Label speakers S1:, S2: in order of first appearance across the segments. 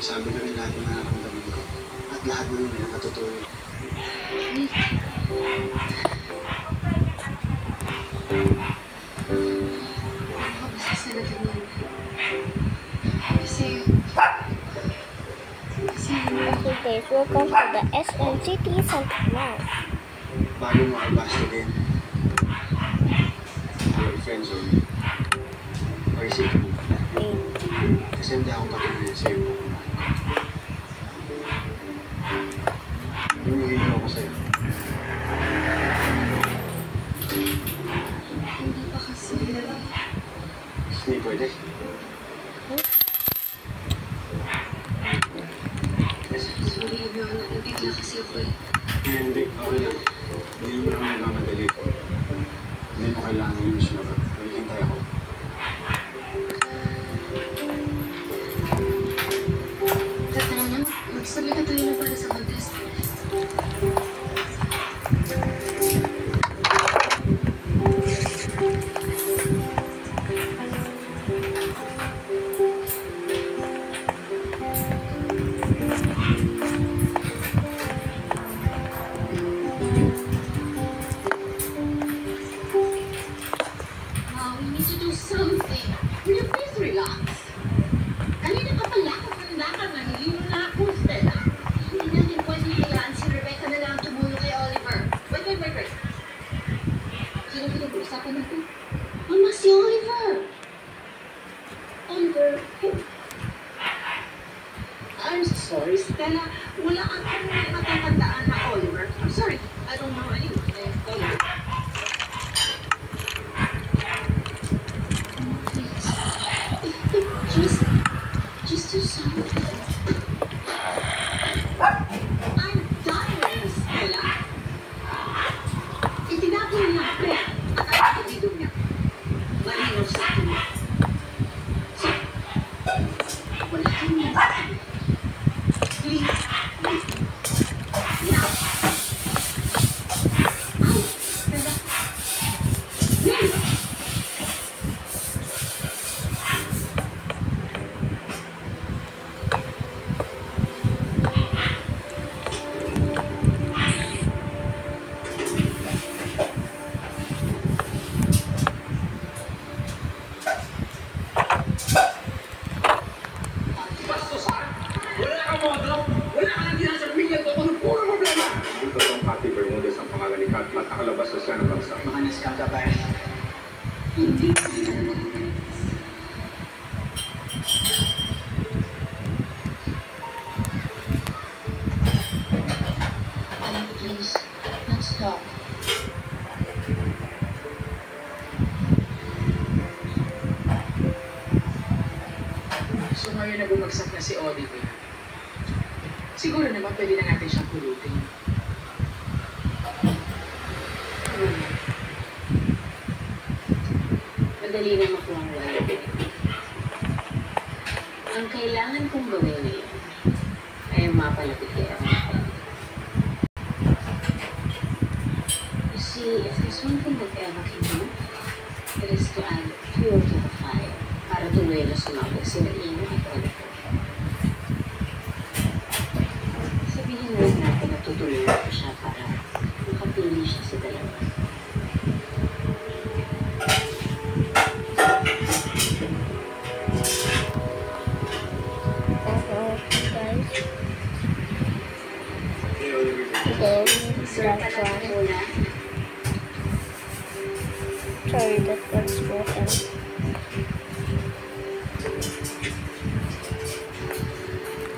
S1: Sabi ko rin lahat ng nararamdaman ko. At lahat ng yun ay nakatotoo.
S2: Okay guys, welcome to the SMCT Santa Claus.
S1: Bago makabasta din. Your friends zone. Or isipin mo. Kasi hindi ako patuloy sa'yo. Hinihilo ako sa'yo.
S3: Hindi pa kasi.
S1: Hindi pwede.
S3: Sorry, nabigla kasi ako eh.
S1: Hindi, okay lang. Hindi naman ako nagmamadali. Hindi mo kailangan yung mission ako. Maghihintay ako.
S3: Tara na, magsabi ka tayo na para sa contest. Si Oliver! Oliver, who? I'm sorry, Stella. Wala kang matatandaan na Oliver. I'm sorry. I don't know anyone named Oliver. Please. Just do something. I'm dying, Stella. Itinapon niya ang pera at ang pagdidom niya. Malinaw sa akin. So, wala kang nagsasabi. Please. Now. Stella. Please.
S1: At nakalabas sa siya ng bansa.
S4: Mga naskakabay.
S3: Hindi. Please, let's talk.
S4: So ngayon na bumagsak na si Oliver. Siguro naman pwede na natin siyang pulutin.
S5: Madali na makuha ang wallet. Ang kailangan kong gawin ngayon ay mapalapit kay Emma. You see, if there's one thing that Emma can do, it is to add fuel to the fire para tuloy na sumabog sila Ino at Oliver. Sabihin na rin natin na tutuloy ko siya para makapili siya sa dalawa.
S2: Sorry, that was broken.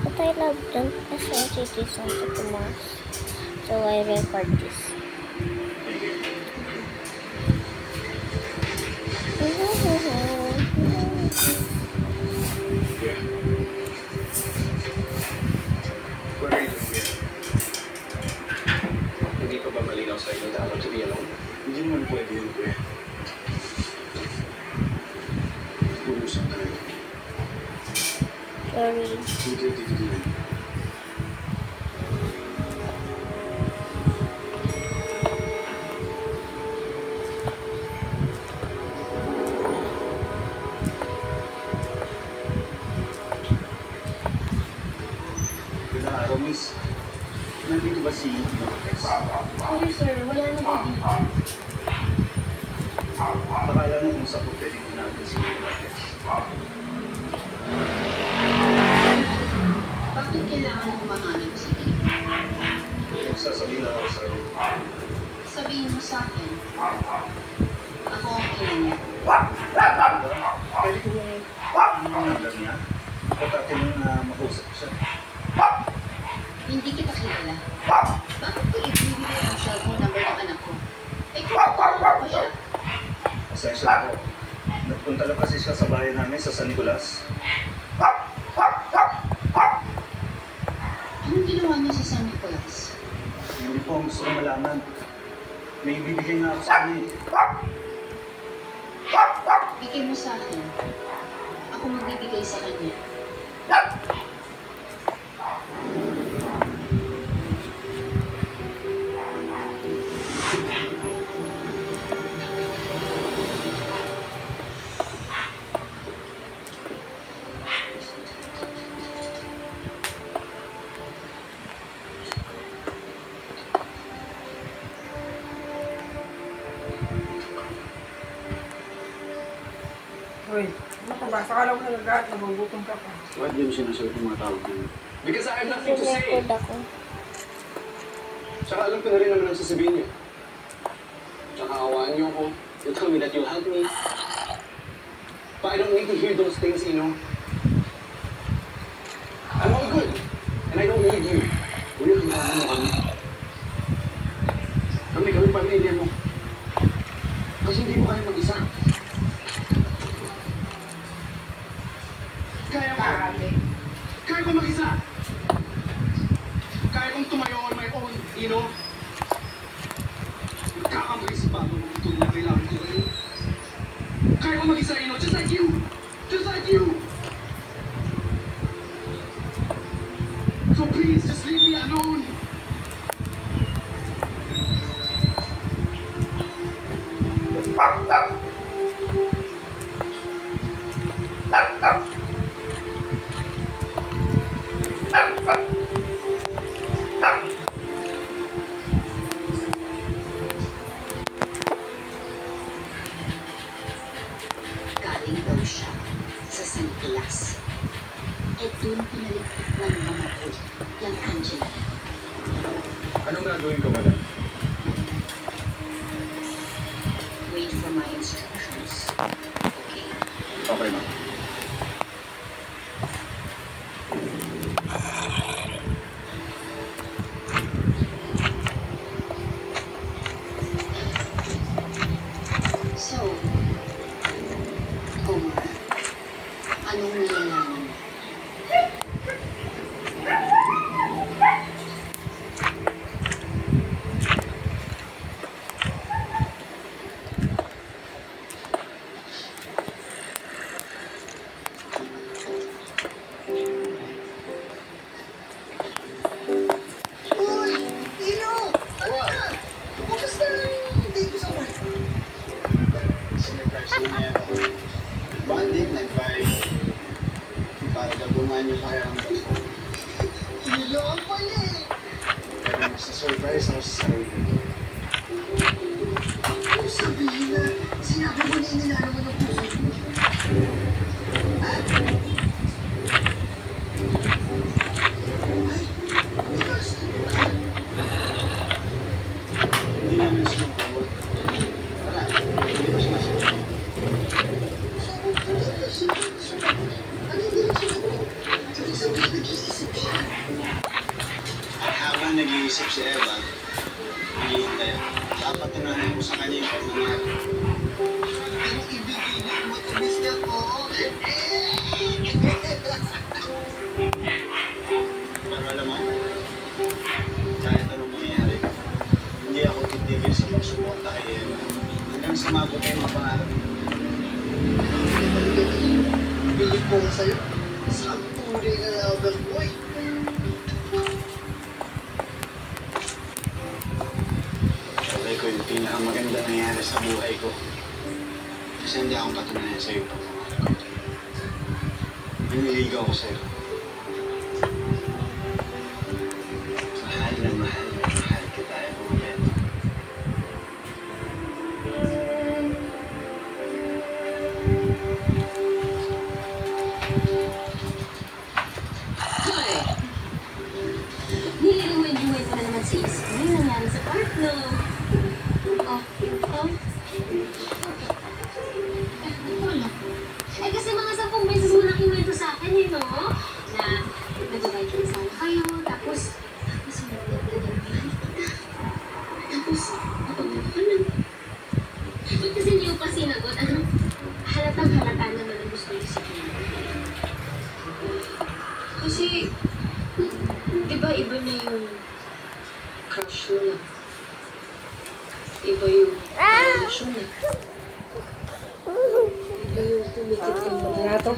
S2: But I love them SMCT Santa Tomas, so I record this.
S1: Hindi ko ba malinaw sa inyo dapat to be alone? Hindi naman pwede yun, kuya. Umusap tayo.
S2: Sorry.
S1: Hindi dito. si Lopez.
S5: Sorry sir, wala na po dito.
S1: Baka alam mo kung saan po pwedeng natin si Lopez.
S5: Bakit kailangan mo mahanap si Dave?
S1: Sasabihin na ako sa'yo.
S5: Sabihin mo sa akin. Ako ang ina niya.
S1: Pwede ko yung number niya. Pagkatin mo na mag-usap siya.
S5: Hindi kita kilala. Bakit ko ibibigay ang cellphone number ng anak ko? Eh, kung ako pa siya.
S1: Pasensya ako. Nagpunta lang kasi siya sa bahay namin sa San Nicolas.
S5: Anong ginawa niya sa San Nicolas?
S1: Hindi po ang gusto ko malaman. May ibibigay nga ako sa kanya.
S5: Bigay mo sa akin. Ako magbibigay sa kanya.
S6: Uy, ano ka ba? Sakala ko nagagaat, nagugutom ka pa.
S1: Bakit di mo sinasagot yung mga tawag niyo?
S4: Because I have nothing to
S2: Ganyan
S4: say.
S2: food ako.
S4: Tsaka alam ko na rin naman ang sasabihin niyo. Tsaka awaan niyo ako. You tell me that you'll help me. But I don't need to hear those things, you know. I'm all good. And I don't need you. Uy, kailangan mo kami. Kami pamilya mo. Kasi hindi mo kaya mag-isa. Kaya ko. Kaya ko mag-isa. Kaya kong tumayo on my own, you know? Nagkakamali sa bago ng tulong na kailangan ko kayo. Kaya ko mag-isa, you know? Just like you! Just like you! So please, just leave me alone!
S5: Galing daw siya sa San Nicolas. Eh, doon pinaligtas ng mga po yung Angela.
S1: Anong gagawin ko, madam?
S5: Wait for my instructions. Okay?
S1: Okay, ma'am.
S5: So, Omar, anong nalalaman mo?
S3: Uy! Tino! Ano ka? Kumusta yung date sa work?
S1: Sinipers niya ako. Bonding, nag-vibe. Para gabungan yung pakiramdam ko.
S3: Tino ang pala eh!
S1: Pero mas na-surprise ako sa sarili ko.
S3: Kung sabihin na, sinabi mo na inilalo mo ng puso mo. Ay, because,
S1: Hindi namin sinukuha. Wala, hindi ko sinasagot.
S3: ano hindi rin sinagot? Ibig sabihin, nag-iisip siya.
S1: Habang nag-iisip si Eva, naghihintay ako. Dapat tinahin mo sa kanya yung pagmamahal.
S3: Pero ibibigay mo tumis na ko.
S1: Pero alam mo, kahit anong mangyayari, hindi ako titigil sa pagsuporta kay Eva. Hanggang sa mabot ay mga pangarap.
S3: Bilip ko nga sa'yo. Saan tunay na Albert Boy?
S1: Sabi ko yung pinakamaganda nangyari sa buhay ko. Kasi hindi akong patunayan sa'yo yung pagmamahal ko. Naniligaw ko sa'yo. Mahal na mahal.
S5: Ano? Oh, oh. Wala. Eh kasi mga 10 beses mo nakikwento sa akin eh, no? Na nag-divide kayo sana kayo, tapos tapos, ano ka na? Ba't kasi niyo pa sinagot? Ano? Halatang halata naman ang gusto niyo sa kanya. Kasi, di ba iba na yung crush mo na? Iba yung relasyon na? Iba yung tumikit ka mo na?
S6: Ito.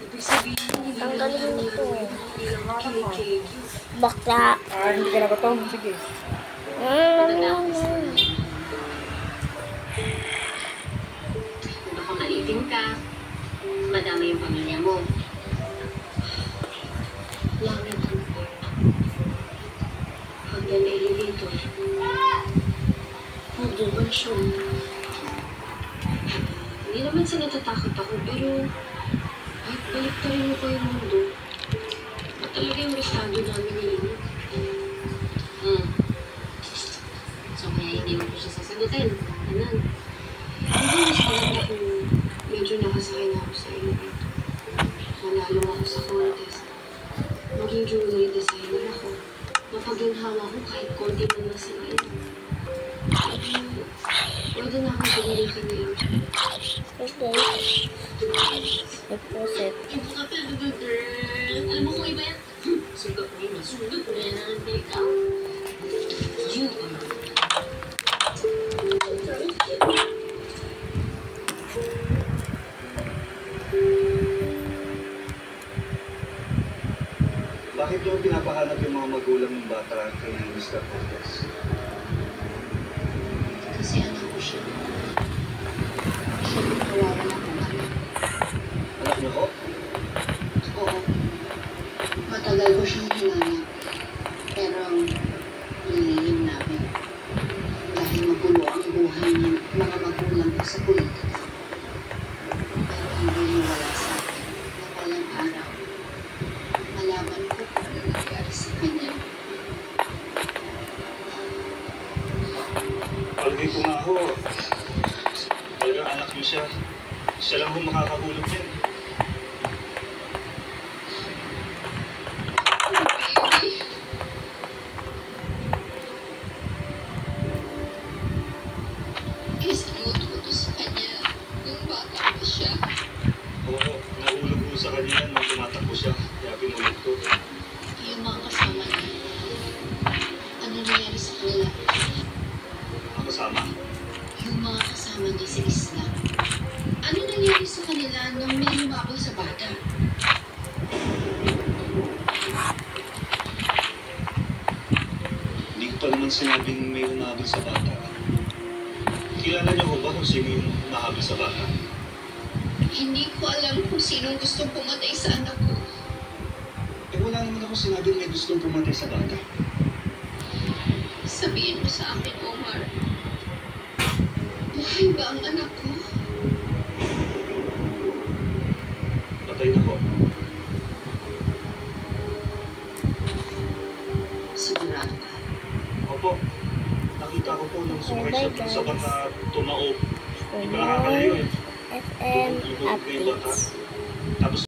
S5: Ibig sabihin, hindi
S2: Ang
S5: na
S2: galing nito.
S5: cake.
S2: Bakla.
S6: Hindi ka na gutom. Sige.
S5: Baka maitim ka, madami yung pamilya mo. Langit ang pag nalaili dito, magdubasyon. Hindi naman sa natatakot ako, pero kahit balik pa rin mo pa yung mundo, at talaga yung estado namin ni Ino. So kaya hindi mo ko siya sasagutin. Ganun. Hindi mas maganda kung medyo nakasakay na ako sa iyo dito. Manalo ako sa contest. Maging jewelry designer ako. Mapaginhawa ko kahit konti man lang sa ngayon. Pwede na akong tumulong kanila.
S2: Okay. Deposit.
S5: Ibo ka pa, girl. Alam mo kung iba yan? Sugat mo yun. Sugat mo yan. Ikaw. You are.
S1: Bakit yung pinapahanap yung mga magulang ng bata kay Mr. Cortez?
S5: Kasi anak ko siya. Siya yung nawawala ko kami.
S1: Anak niyo ko?
S5: Oo. Matagal ko siyang hinanap. Pero nililin namin. Dahil magulo ang buhay ng mga magulang ko sa politika. Pero hindi wala sa akin na walang araw. Malaman ko kung ano nangyari sa kanya.
S1: Palagay ko nga ako, talagang anak niyo siya. Siya lang ho makakahulog yan.
S5: Kasi natuto sa kanya yung bata pa siya.
S1: Oo, nahulog ko sa kanya yan nung tumatakbo siya. Kaya pinulog ko.
S5: Yung mga kasama niya. Ano nangyari sa kanila?
S1: Mga kasama.
S5: Yung mga kasama niya sa isla. Ano nangyari sa kanila nung may lumabang sa bata?
S1: Hindi ko pa naman sinabing may humahabol sa bata. Kilala niyo ko ba kung sino yung humahabol sa bata?
S5: Hindi ko alam kung sinong gustong pumatay sa anak ko.
S1: Eh wala naman ako sinabing may gustong pumatay sa bata.
S5: Sabihin mo sa akin, Omar. Buhay ba ang anak ko?
S1: Patay na ko.
S5: Sigurado ka.
S1: Opo, nakita ko po nung sumakay
S2: Bye-bye,
S1: siya sa bata tumaob.
S2: For
S1: Di ba nakakalayo eh?
S2: FM
S1: Yung bata.
S2: updates.
S1: Tapos